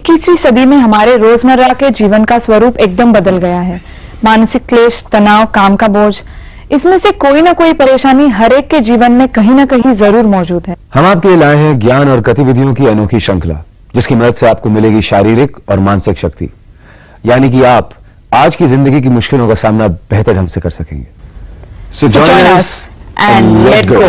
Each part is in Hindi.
21वीं सदी में हमारे रोजमर्रा के जीवन का स्वरूप एकदम बदल गया है। मानसिक क्लेश, तनाव, काम का बोझ, इसमें से कोई ना कोई परेशानी हर एक के जीवन में कहीं ना कहीं जरूर मौजूद है। हम आपके लिए लाए हैं ज्ञान और गतिविधियों की अनोखी श्रृंखला, जिसकी मदद से आपको मिलेगी शारीरिक और मानसिक शक्ति, यानी कि आप आज की जिंदगी की मुश्किलों का सामना बेहतर ढंग से कर सकेंगे। So join us and let go.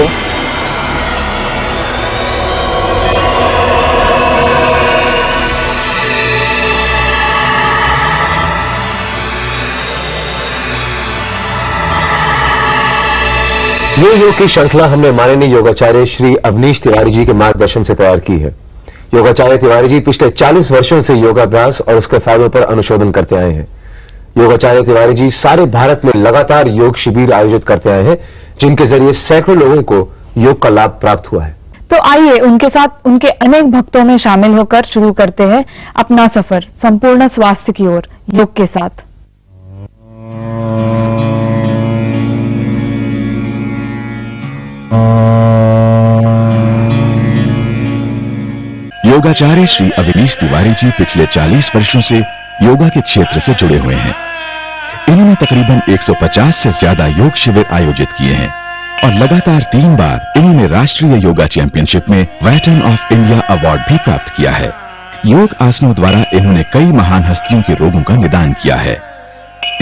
ये योग की श्रृंखला हमने माननीय योगाचार्य श्री अवनीश तिवारी जी के मार्गदर्शन से तैयार की है। योगाचार्य तिवारी जी पिछले 40 वर्षों से योगाभ्यास और उसके फायदों पर अनुशोधन करते आए हैं। योगाचार्य तिवारी जी सारे भारत में लगातार योग शिविर आयोजित करते आए हैं, जिनके जरिए सैकड़ों लोगों को योग का लाभ प्राप्त हुआ है। तो आइए उनके साथ उनके अनेक भक्तों में शामिल होकर शुरू करते हैं अपना सफर संपूर्ण स्वास्थ्य की ओर योग के साथ। योगाचार्य श्री अवनीश तिवारी जी पिछले 40 वर्षों से योगा के क्षेत्र से जुड़े हुए हैं। इन्होंने तकरीबन 150 से ज्यादा योग शिविर आयोजित किए हैं और लगातार 3 बार इन्होंने राष्ट्रीय योगा चैंपियनशिप में वेटरन ऑफ इंडिया अवार्ड भी प्राप्त किया है। योग आसनों द्वारा इन्होंने कई महान हस्तियों के रोगों का निदान किया है।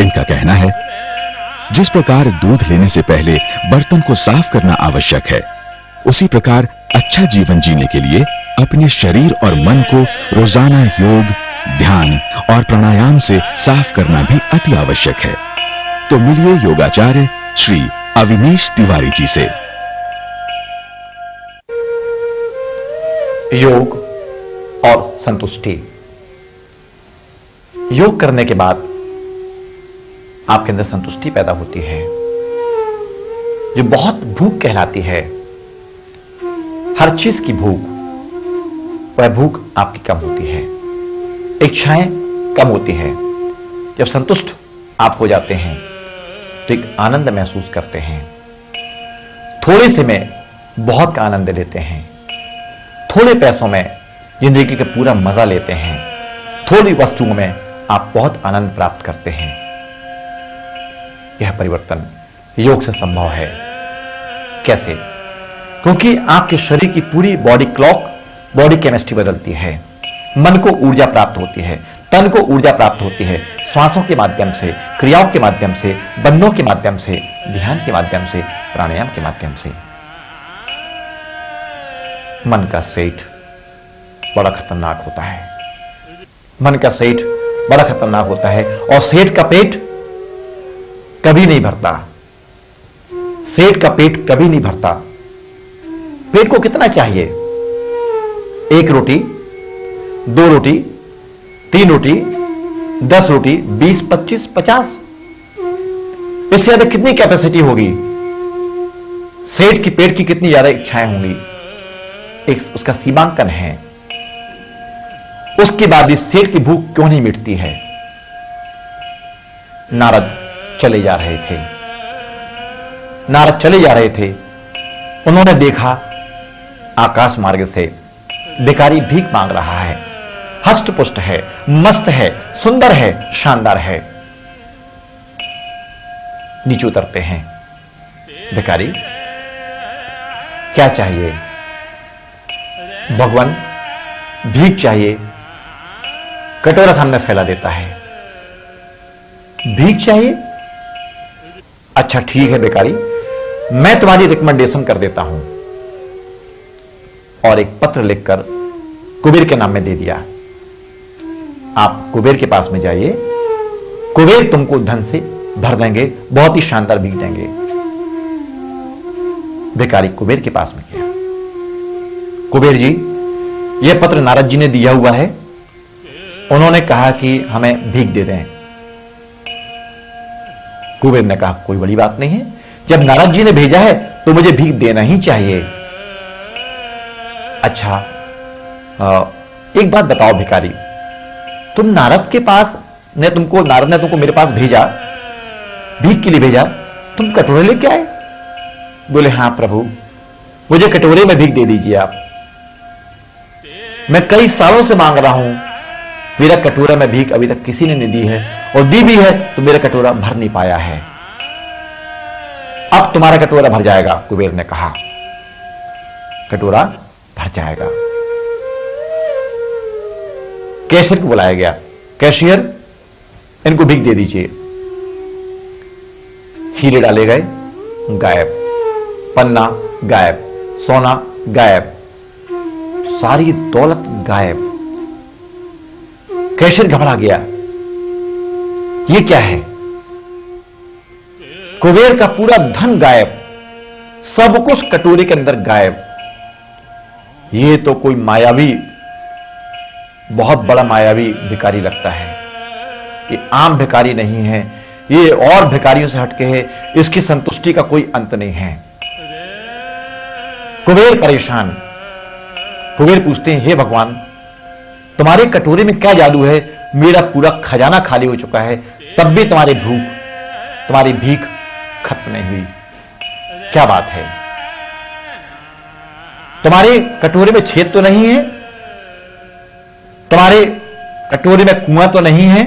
इनका कहना है, जिस प्रकार दूध लेने से पहले बर्तन को साफ करना आवश्यक है, उसी प्रकार अच्छा जीवन जीने के लिए अपने शरीर और मन को रोजाना योग, ध्यान और प्राणायाम से साफ करना भी अति आवश्यक है। तो मिलिए योगाचार्य श्री अवनीश तिवारी जी से। योग और संतुष्टि। योग करने के बाद आपके अंदर संतुष्टि पैदा होती है, जो बहुत भूख कहलाती है। हर चीज की भूख, वह भूख आपकी कम होती है, इच्छाएं कम होती है। जब संतुष्ट आप हो जाते हैं तो एक आनंद महसूस करते हैं। थोड़े से में बहुत का आनंद लेते हैं, थोड़े पैसों में जिंदगी का पूरा मजा लेते हैं, थोड़ी वस्तुओं में आप बहुत आनंद प्राप्त करते हैं। यह परिवर्तन योग से संभव है। कैसे? क्योंकि आपके शरीर की पूरी बॉडी क्लॉक, बॉडी केमिस्ट्री बदलती है। मन को ऊर्जा प्राप्त होती है, तन को ऊर्जा प्राप्त होती है, श्वासों के माध्यम से, क्रियाओं के माध्यम से, बंधनों के माध्यम से, ध्यान के माध्यम से, प्राणायाम के माध्यम से। मन का सेठ बड़ा खतरनाक होता है। मन का सेठ बड़ा खतरनाक होता है और सेठ का पेट कभी नहीं भरता। सेठ का पेट कभी नहीं भरता। पेट को कितना चाहिए? 1 रोटी, 2 रोटी, 3 रोटी, 10 रोटी, 20, 25, 50, इससे ज्यादा कितनी कैपेसिटी होगी? सेठ की पेट की कितनी ज्यादा इच्छाएं होंगी? एक उसका सीमांकन है। उसके बाद भी सेठ की भूख क्यों नहीं मिटती है? नारद चले जा रहे थे। नारद चले जा रहे थे। उन्होंने देखा आकाश मार्ग से भिखारी भीख मांग रहा है, हष्ट पुष्ट है, मस्त है, सुंदर है, शानदार है। नीचे उतरते हैं। भिखारी, क्या चाहिए? भगवान, भीख चाहिए। कटोरा सामने फैला देता है। भीख चाहिए? अच्छा ठीक है भिखारी, मैं तुम्हारी रिकमेंडेशन कर देता हूं। और एक पत्र लिखकर कुबेर के नाम में दे दिया। आप कुबेर के पास में जाइए, कुबेर तुमको धन से भर देंगे, बहुत ही शानदार भीख देंगे। भिखारी कुबेर के पास में गया। कुबेर जी, यह पत्र नारद जी ने दिया हुआ है, उन्होंने कहा कि हमें भीख दे दें। कुबेर ने कहा कोई बड़ी बात नहीं है, जब नारद जी ने भेजा है तो मुझे भीख देना ही चाहिए। अच्छा, एक बात बताओ भिखारी, तुम नारद के पास ने तुमको, नारद ने तुमको मेरे पास भेजा, भीख के लिए भेजा, तुम कटोरे लेके आए? बोले हां प्रभु, मुझे कटोरे में भीख दे दीजिए आप। मैं कई सालों से मांग रहा हूं मेरा कटोरा में भीख अभी तक किसी ने नहीं दी है, और दी भी है तो मेरा कटोरा भर नहीं पाया है। अब तुम्हारा कटोरा भर जाएगा, कुबेर ने कहा। कटोरा भर जाएगा। कैशियर को बुलाया गया। कैशियर, इनको भीख दे दीजिए। हीरे डाले गए, गायब। पन्ना गायब, सोना गायब, सारी दौलत गायब। कैशियर घबरा गया, ये क्या है? कुबेर का पूरा धन गायब, सब कुछ कटोरे के अंदर गायब। ये तो कोई मायावी, बहुत बड़ा मायावी भिखारी लगता है। ये आम भिखारी नहीं है, ये और भिखारियों से हटके है, इसकी संतुष्टि का कोई अंत नहीं है। कुबेर परेशान। कुबेर पूछते हैं, हे भगवान, तुम्हारे कटोरे में क्या जादू है? मेरा पूरा खजाना खाली हो चुका है, तब भी तुम्हारी भीख खत्म नहीं हुई। क्या बात है? तुम्हारे कटोरे में छेद तो नहीं है? तुम्हारे कटोरे में कुआं तो नहीं है?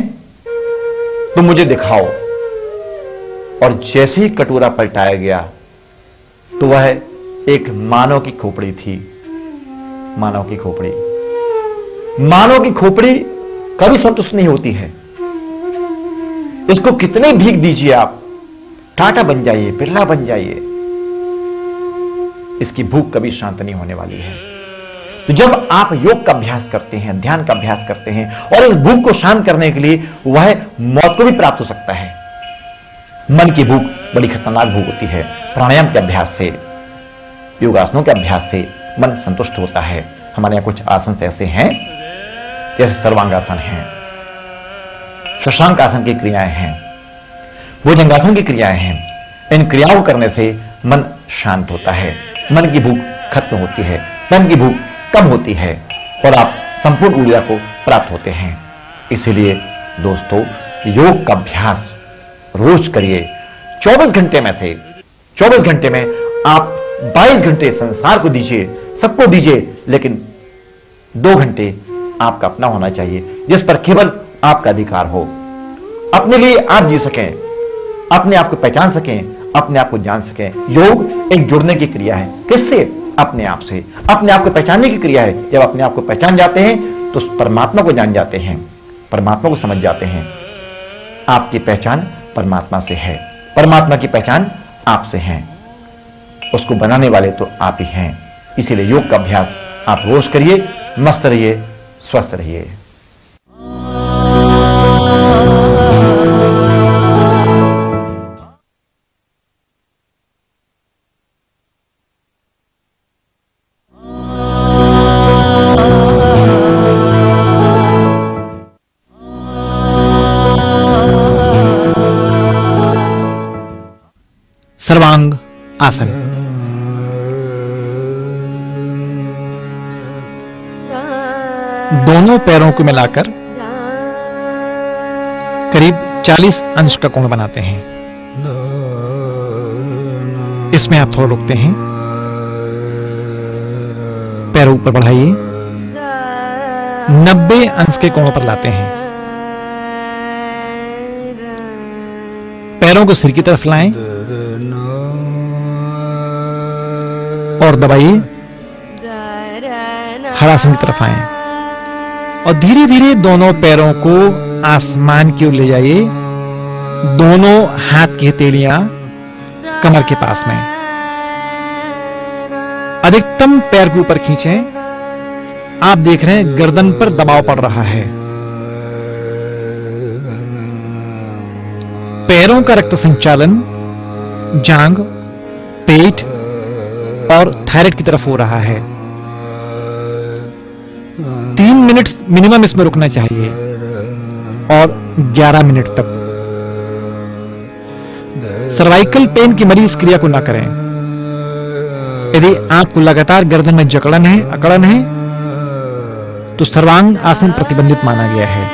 तुम मुझे दिखाओ। और जैसे ही कटोरा पलटाया गया तो वह एक मानव की खोपड़ी थी। मानव की खोपड़ी। मानव की खोपड़ी कभी संतुष्ट नहीं होती है। इसको कितने भीख दीजिए आप, टाटा बन जाइए, बिरला बन जाइए, इसकी भूख कभी शांत नहीं होने वाली है। तो जब आप योग का अभ्यास करते हैं, ध्यान का अभ्यास करते हैं, और इस भूख को शांत करने के लिए वह मौत को भी प्राप्त हो सकता है। मन की भूख बड़ी खतरनाक भूख होती है। प्राणायाम के अभ्यास से, योगासनों के अभ्यास से मन संतुष्ट होता है। हमारे यहां कुछ आसन ऐसे हैं, जैसे सर्वांगासन है, शशांक आसन की क्रियाएं हैं, भुजंगासन की क्रियाएं हैं। इन क्रियाओं को करने से मन शांत होता है, मन की भूख खत्म होती है, मन की भूख कम होती है, और आप संपूर्ण ऊर्जा को प्राप्त होते हैं। इसीलिए दोस्तों, योग का अभ्यास रोज करिए। 24 घंटे में से 24 घंटे में आप 22 घंटे संसार को दीजिए, सबको दीजिए, लेकिन 2 घंटे आपका अपना होना चाहिए, जिस पर केवल आपका अधिकार हो। अपने लिए आप जी सकें, अपने आप को पहचान सकें, अपने आप को जान सकें। योग एक जुड़ने की क्रिया है। किससे? अपने आप से। अपने आप को पहचानने की क्रिया है। जब अपने आप को पहचान जाते हैं तो परमात्मा को जान जाते हैं, परमात्मा को समझ जाते हैं। आपकी पहचान परमात्मा से है, परमात्मा की पहचान आपसे है। उसको बनाने वाले तो आप ही हैं। इसीलिए योग का अभ्यास आप रोज करिए। मस्त रहिए, स्वस्थ रहिए। सर्वांग आसन। दोनों पैरों को मिलाकर करीब 40 अंश का कोण बनाते हैं। इसमें आप थोड़ा रुकते हैं, पैर ऊपर बढ़ाइए, 90 अंश के कोण पर लाते हैं। पैरों को सिर की तरफ लाएं और दबाइए, हरासन की तरफ आए और धीरे धीरे दोनों पैरों को आसमान की ओर ले जाइए। दोनों हाथ की हथेलियां कमर के पास में, अधिकतम पैर के ऊपर खींचें। आप देख रहे हैं गर्दन पर दबाव पड़ रहा है। पैरों का रक्त संचालन जांघ, पेट और थायराइड की तरफ हो रहा है। 3 मिनट मिनिमम इसमें रुकना चाहिए और 11 मिनट तक। सर्वाइकल पेन की मरीज क्रिया को ना करें। यदि आपको लगातार गर्दन में जकड़न है, अकड़न है, तो सर्वांग आसन प्रतिबंधित माना गया है।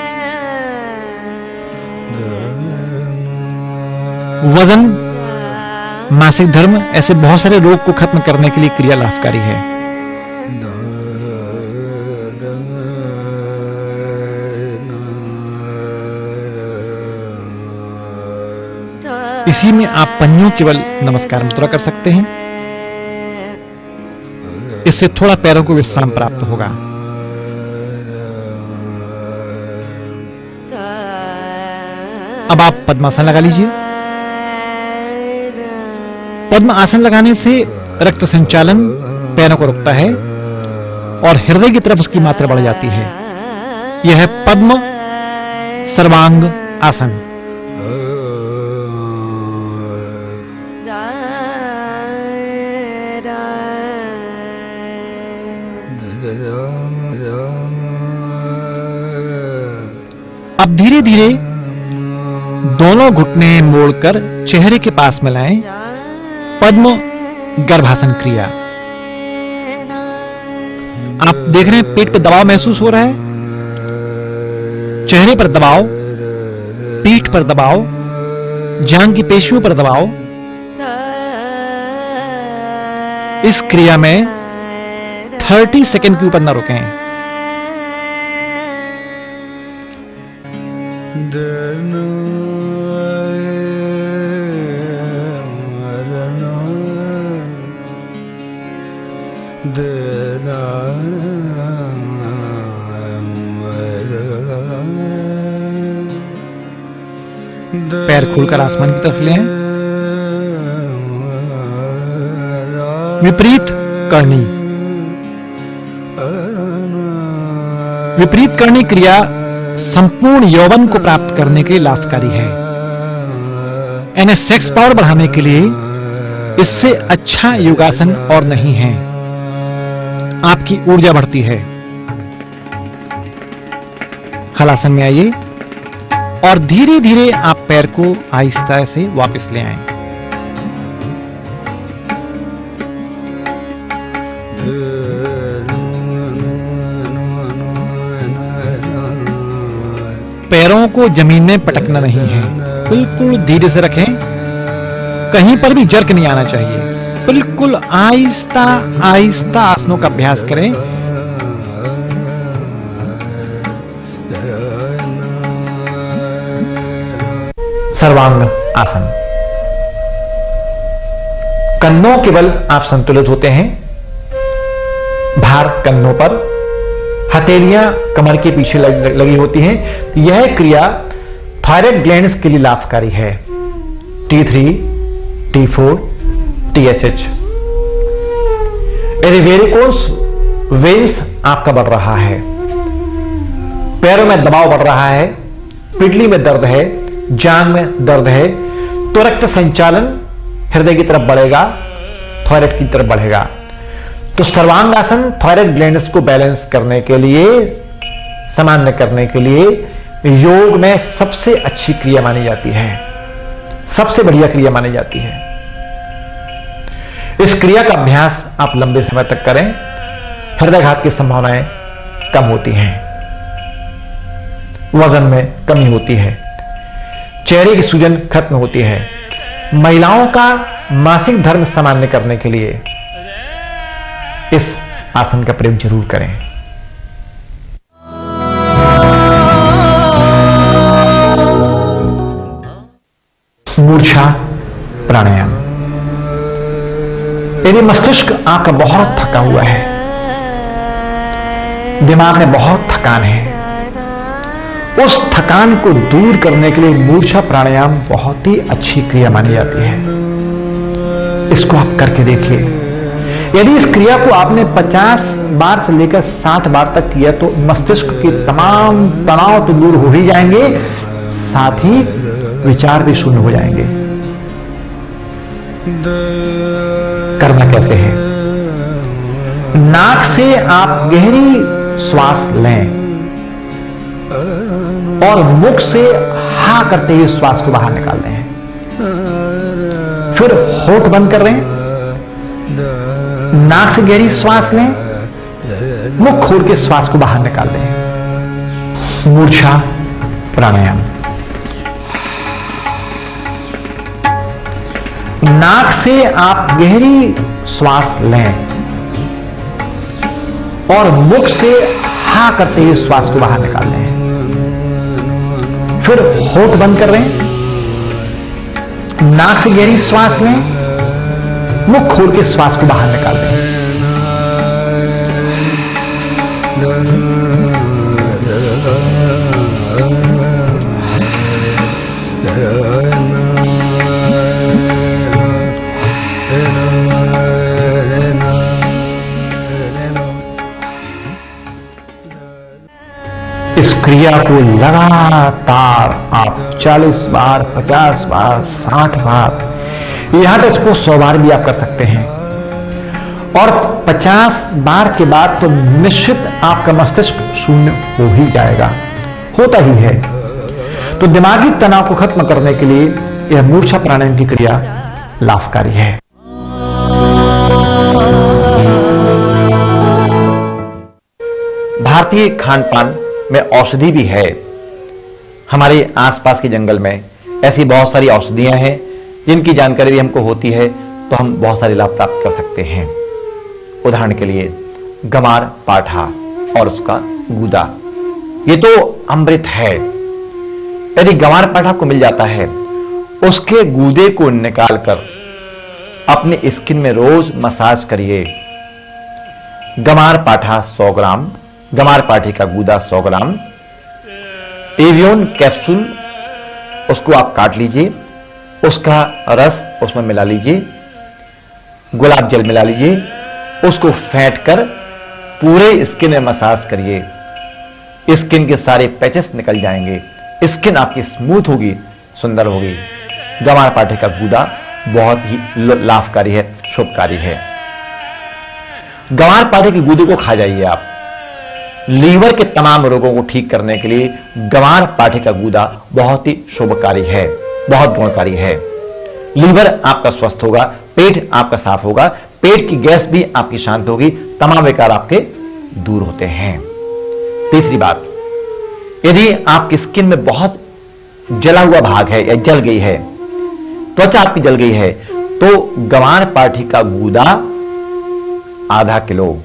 वजन, मासिक धर्म, ऐसे बहुत सारे रोग को खत्म करने के लिए क्रिया लाभकारी है। इसी में आप पंजों केवल नमस्कार मुद्रा कर सकते हैं। इससे थोड़ा पैरों को विश्राम प्राप्त होगा। अब आप पद्मासन लगा लीजिए। पद्म आसन लगाने से रक्त संचालन पैरों को रुकता है और हृदय की तरफ उसकी मात्रा बढ़ जाती है। यह है पद्म सर्वांग आसन। अब धीरे धीरे दोनों घुटने मोड़कर चेहरे के पास में लाएं। पद्म गर्भासन क्रिया। आप देख रहे हैं पेट पर दबाव महसूस हो रहा है, चेहरे पर दबाव, पीठ पर दबाव, जांघ की पेशियों पर दबाव। इस क्रिया में 30 सेकंड के ऊपर न रुकें। पैर खोलकर आसमान की तरफ ले आएं। विपरीत करनी। विपरीत करनी क्रिया संपूर्ण यौवन को प्राप्त करने के लिए लाभकारी है। यानी सेक्स पावर बढ़ाने के लिए इससे अच्छा योगासन और नहीं है। आपकी ऊर्जा बढ़ती है। हलासन में आइए और धीरे धीरे आप पैर को आहिस्ता से वापस ले आएं। पैरों को जमीन में पटकना नहीं है, बिल्कुल धीरे से रखें। कहीं पर भी जर्क नहीं आना चाहिए। बिल्कुल आहिस्ता आहिस्ता आसनों का अभ्यास करें। सर्वांग आसन। कंधों के बल आप संतुलित होते हैं। भार कंधों पर, हथेलियां कमर के पीछे लगी होती हैं। यह क्रिया थायराइड ग्लैंड्स के लिए लाभकारी है। T3, T4, TSH। Varicose veins आपका बढ़ रहा है, पैरों में दबाव बढ़ रहा है, पिटली में दर्द है, जांघ में दर्द है, तो रक्त संचालन हृदय की तरफ बढ़ेगा, थायराइड की तरफ बढ़ेगा। तो सर्वांग आसन थायराइड ग्लैंड्स को बैलेंस करने के लिए, सामान्य करने के लिए योग में सबसे अच्छी क्रिया मानी जाती है, सबसे बढ़िया क्रिया मानी जाती है। इस क्रिया का अभ्यास आप लंबे समय तक करें, हृदयघात की संभावनाएं कम होती हैं, वजन में कमी होती है, चेहरे की सूजन खत्म होती है। महिलाओं का मासिक धर्म सामान्य करने के लिए इस आसन का प्रयोग जरूर करें। मूर्छा प्राणायाम। यदि मस्तिष्क आपका बहुत थका हुआ है, दिमाग में बहुत थकान है, उस थकान को दूर करने के लिए मूर्छा प्राणायाम बहुत ही अच्छी क्रिया मानी जाती है। इसको आप करके देखिए। यदि इस क्रिया को आपने 50 बार से लेकर 60 बार तक किया तो मस्तिष्क के तमाम तनाव तो दूर हो ही जाएंगे, साथ ही विचार भी शून्य हो जाएंगे। करना कैसे है? नाक से आप गहरी श्वास लें और मुख से हा करते हुए श्वास को बाहर निकाल दें। फिर होठ बंद कर लें, नाक से गहरी श्वास लें, मुख खोल के श्वास को बाहर निकाल दें। मूर्छा प्राणायाम। नाक से आप गहरी श्वास लें और मुख से हा करते हुए श्वास को बाहर निकाल दें। फिर होठ बंद कर लें, नाक से गहरी श्वास लें, मुंह खोल के श्वास को बाहर निकाल दें। इस क्रिया को लगातार आप 40 बार, 50 बार, 60 बार, यहां तक इसको 100 बार भी आप कर सकते हैं। और 50 बार के बाद तो निश्चित आपका मस्तिष्क शून्य हो ही जाएगा, होता ही है। तो दिमागी तनाव को खत्म करने के लिए यह मूर्छा प्राणायाम की क्रिया लाभकारी है। भारतीय खान पान में औषधि भी है। हमारे आसपास के जंगल में ऐसी बहुत सारी औषधियां हैं जिनकी जानकारी भी हमको होती है तो हम बहुत सारे लाभ प्राप्त कर सकते हैं। उदाहरण के लिए गमार पाठा और उसका गूदा, ये तो अमृत है। यदि गमार पाठा को मिल जाता है, उसके गूदे को निकालकर अपने स्किन में रोज मसाज करिए। गमार पाठा 100 ग्राम, गमार पाठे का गूदा 100 ग्राम, एवियन कैप्सूल उसको आप काट लीजिए, उसका रस उसमें मिला लीजिए, गुलाब जल मिला लीजिए, उसको फेंट कर पूरे स्किन में मसाज करिए। स्किन के सारे पैचेस निकल जाएंगे, स्किन आपकी स्मूथ होगी, सुंदर होगी। गमार पाठे का गूदा बहुत ही लाभकारी है, शुभकारी है। गमार पाठे के गूदे को खा जाइए आप। लीवर के तमाम रोगों को ठीक करने के लिए गमार पाठे का गूदा बहुत ही शुभकारी है, बहुत गुणकारी है। लीवर आपका स्वस्थ होगा, पेट आपका साफ होगा, पेट की गैस भी आपकी शांत होगी, तमाम विकार आपके दूर होते हैं। तीसरी बात, यदि आपकी स्किन में बहुत जला हुआ भाग है या जल गई है, त्वचा आपकी जल गई है, तो गमार पाठे का गूदा आधा किलो,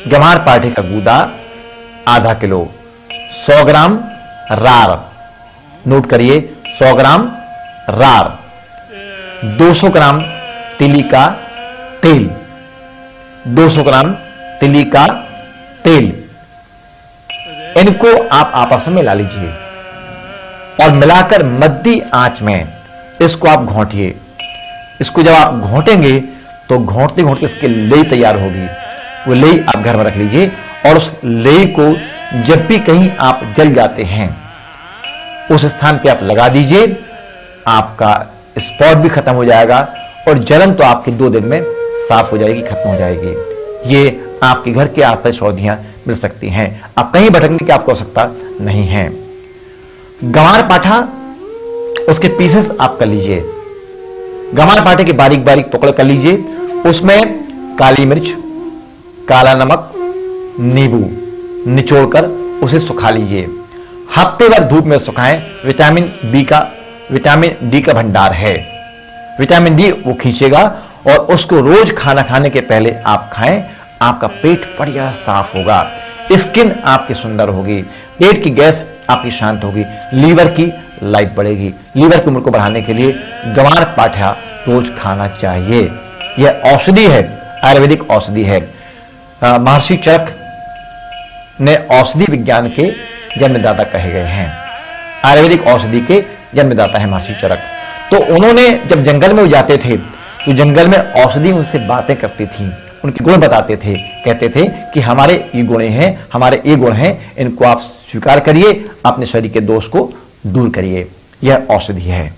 गमार पाठे का गूदा आधा किलो, 100 ग्राम रार, नोट करिए 100 ग्राम रार, 200 ग्राम तिली का तेल, 200 ग्राम तिली का तेल, इनको आप आपस में मिला लीजिए और मिलाकर मध्य आंच में इसको आप घोंटिए। इसको जब आप घोंटेंगे तो घोंटते घोंटते इसकी लेई तैयार होगी। वो लेई आप घर में रख लीजिए और उस लेई को जब भी कहीं आप जल जाते हैं उस स्थान पे आप लगा दीजिए। आपका स्पॉट भी खत्म हो जाएगा और जलन तो आपके 2 दिन में साफ हो जाएगी, खत्म हो जाएगी। ये आपके घर के आसपास औषधियां मिल सकती हैं, आप कहीं भटकने की आपको आवश्यकता नहीं है। गमार पाठा उसके पीसेस आप कर लीजिए, गमार पाठे के बारीक बारीक टुकड़े कर लीजिए, उसमें काली मिर्च, काला नमक, नींबू निचोड़कर उसे सुखा लीजिए। हफ्ते भर धूप में सुखाएं। विटामिन डी का भंडार है, विटामिन डी वो खींचेगा और उसको रोज खाना खाने के पहले आप खाएं। आपका पेट बढ़िया साफ होगा, स्किन आपकी सुंदर होगी, पेट की गैस आपकी शांत होगी, लीवर की लाइफ बढ़ेगी। लीवर की उम्र को बढ़ाने के लिए गमार पाठा रोज खाना चाहिए। यह औषधि है, आयुर्वेदिक औषधि है। महर्षि चरक ने औषधि विज्ञान के जन्मदाता कहे गए हैं, आयुर्वेदिक औषधि के जन्मदाता है महर्षि चरक। तो उन्होंने जब जंगल में जाते थे तो जंगल में औषधि उनसे बातें करती थी, उनके गुण बताते थे, कहते थे कि हमारे ये गुण हैं, हमारे ये गुण हैं, इनको आप स्वीकार करिए, अपने शरीर के दोष को दूर करिए। यह औषधि है।